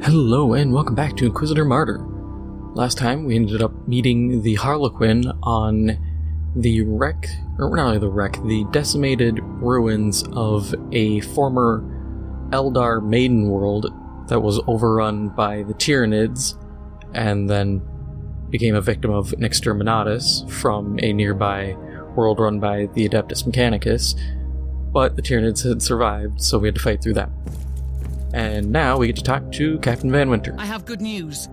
Hello and welcome back to Inquisitor Martyr. Last time we ended up meeting the Harlequin on the the decimated ruins of a former Eldar maiden world that was overrun by the Tyranids and then became a victim of an exterminatus from a nearby world run by the Adeptus Mechanicus, but the Tyranids had survived, so we had to fight through that. And now we get to talk to Captain Van Winter. I have good news.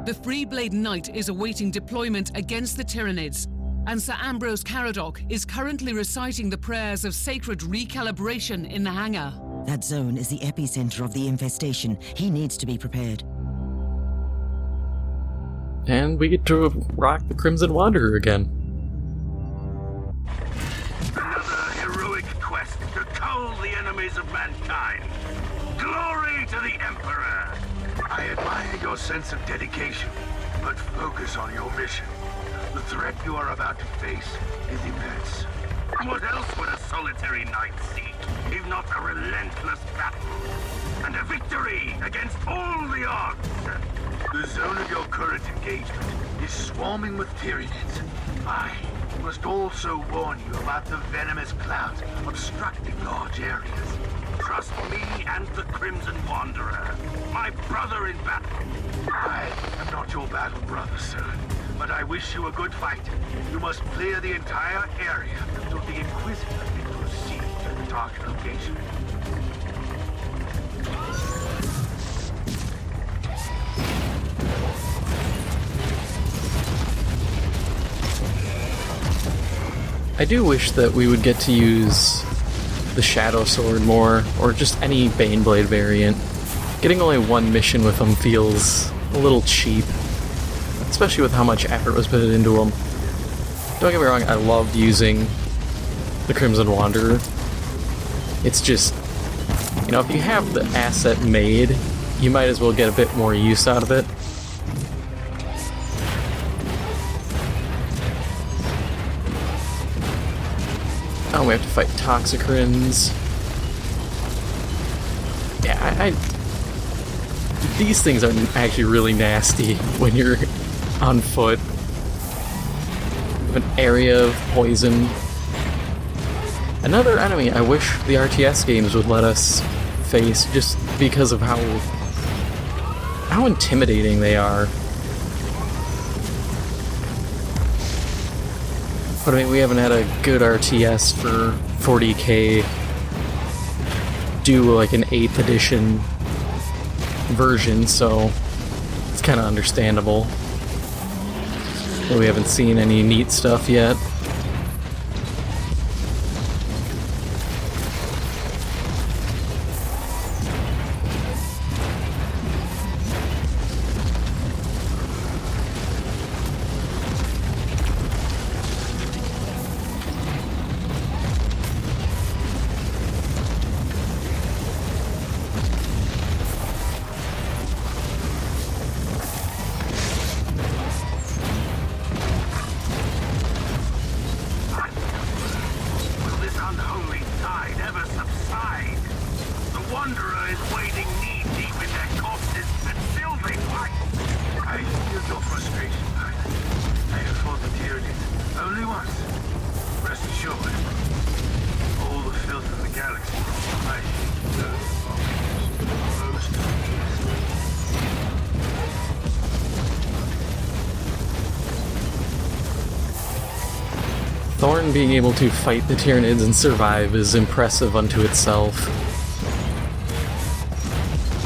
The Freeblade Knight is awaiting deployment against the Tyranids, and Sir Ambrose Caradoc is currently reciting the prayers of sacred recalibration in the hangar. That zone is the epicenter of the infestation. He needs to be prepared. And we get to rock the Crimson Wanderer again. Another heroic quest to cull the enemies of mankind. Glory to the Emperor! I admire your sense of dedication, but focus on your mission. The threat you are about to face is immense. What else would a solitary knight seek, if not a relentless battle? And a victory against all the odds! The zone of your current engagement is swarming with Tyranids. I must also warn you about the venomous clouds obstructing large areas. Trust me and the Crimson Wanderer, my brother in battle. I am not your battle brother, sir, but I wish you a good fight. You must clear the entire area so the Inquisitor can proceed to the target location. I do wish that we would get to use the Shadow Sword more, or just any Baneblade variant. Getting only one mission with them feels a little cheap, especially with how much effort was put into them. Don't get me wrong, I loved using the Crimson Wanderer. It's just, you know, if you have the asset made, you might as well get a bit more use out of it. Oh, we have to fight Toxicrenes. Yeah, these things are actually really nasty when you're on foot. An area of poison. Another enemy I wish the RTS games would let us face, just because of how intimidating they are. But I mean, we haven't had a good RTS for 40K do like an 8th edition version, so it's kind of understandable. But we haven't seen any neat stuff yet. Thorn being able to fight the Tyranids and survive is impressive unto itself.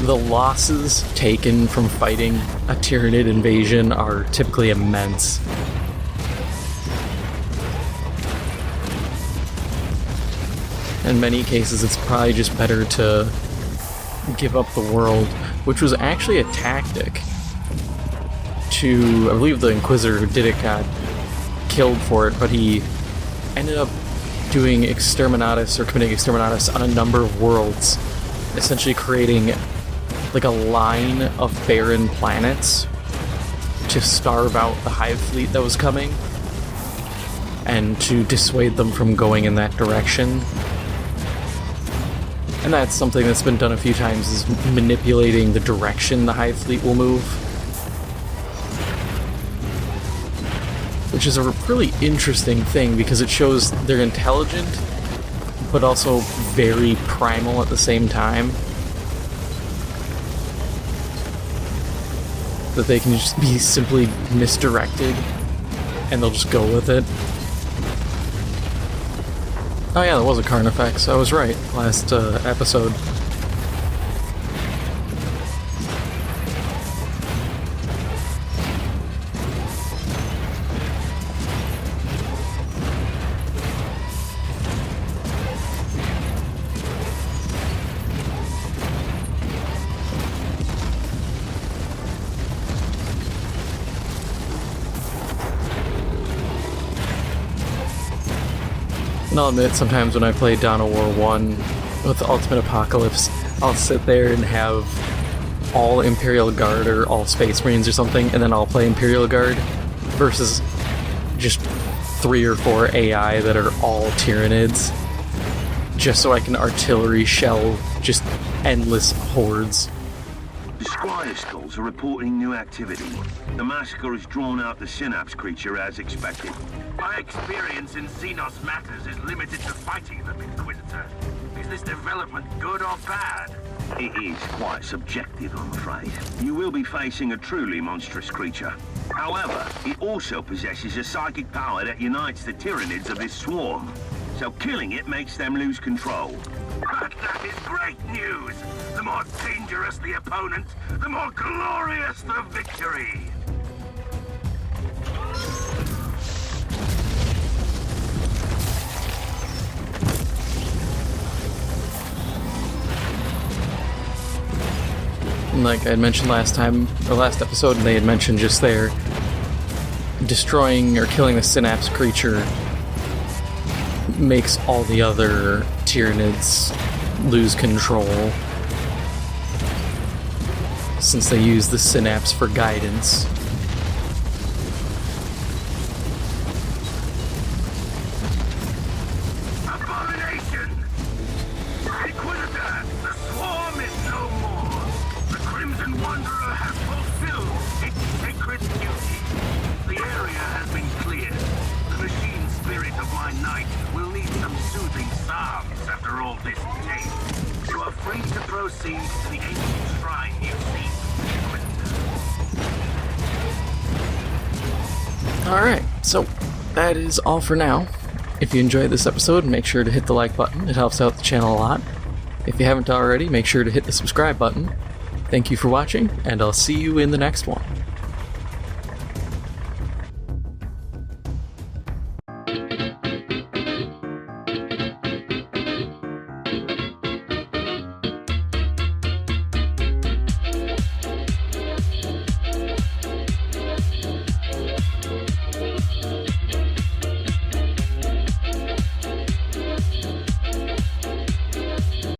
The losses taken from fighting a Tyranid invasion are typically immense. In many cases, it's probably just better to give up the world, which was actually a tactic to, I believe the Inquisitor who did it got killed for it, but he ended up doing exterminatus or committing exterminatus on a number of worlds, essentially creating like a line of barren planets to starve out the Hive fleet that was coming and to dissuade them from going in that direction. And that's something that's been done a few times, is manipulating the direction the Hive Fleet will move. Which is a really interesting thing, because it shows they're intelligent, but also very primal at the same time. That they can just be simply misdirected, and they'll just go with it. Oh yeah, there was a Carnifex. I was right, last episode. And I'll admit, sometimes when I play Dawn of War 1 with the Ultimate Apocalypse, I'll sit there and have all Imperial Guard or all Space Marines or something, and then I'll play Imperial Guard versus just 3 or 4 AI that are all Tyranids, just so I can artillery shell just endless hordes. The Squire Skulls are reporting new activity. The massacre has drawn out the Synapse creature as expected. My experience in Xenos matters is limited to fighting them, Inquisitor. Is this development good or bad? It is quite subjective, I'm afraid. You will be facing a truly monstrous creature. However, it also possesses a psychic power that unites the Tyranids of this swarm. So killing it makes them lose control. But that is great news! The more dangerous the opponent, the more glorious the victory! Like I had mentioned last episode, and they had mentioned just there, destroying or killing the Synapse creature makes all the other Tyranids lose control, since they use the Synapse for guidance. Abomination! Inquisitor, the swarm is no more. The Crimson Wanderer has fulfilled its sacred duty. The area has been cleared. The machine spirit of my knight will need some soothing psalms after all this tape. You are free to proceed to the ancient shrine you seek, Inquisitor. Alright, so that is all for now. If you enjoyed this episode, make sure to hit the like button. It helps out the channel a lot. If you haven't already, make sure to hit the subscribe button. Thank you for watching, and I'll see you in the next one.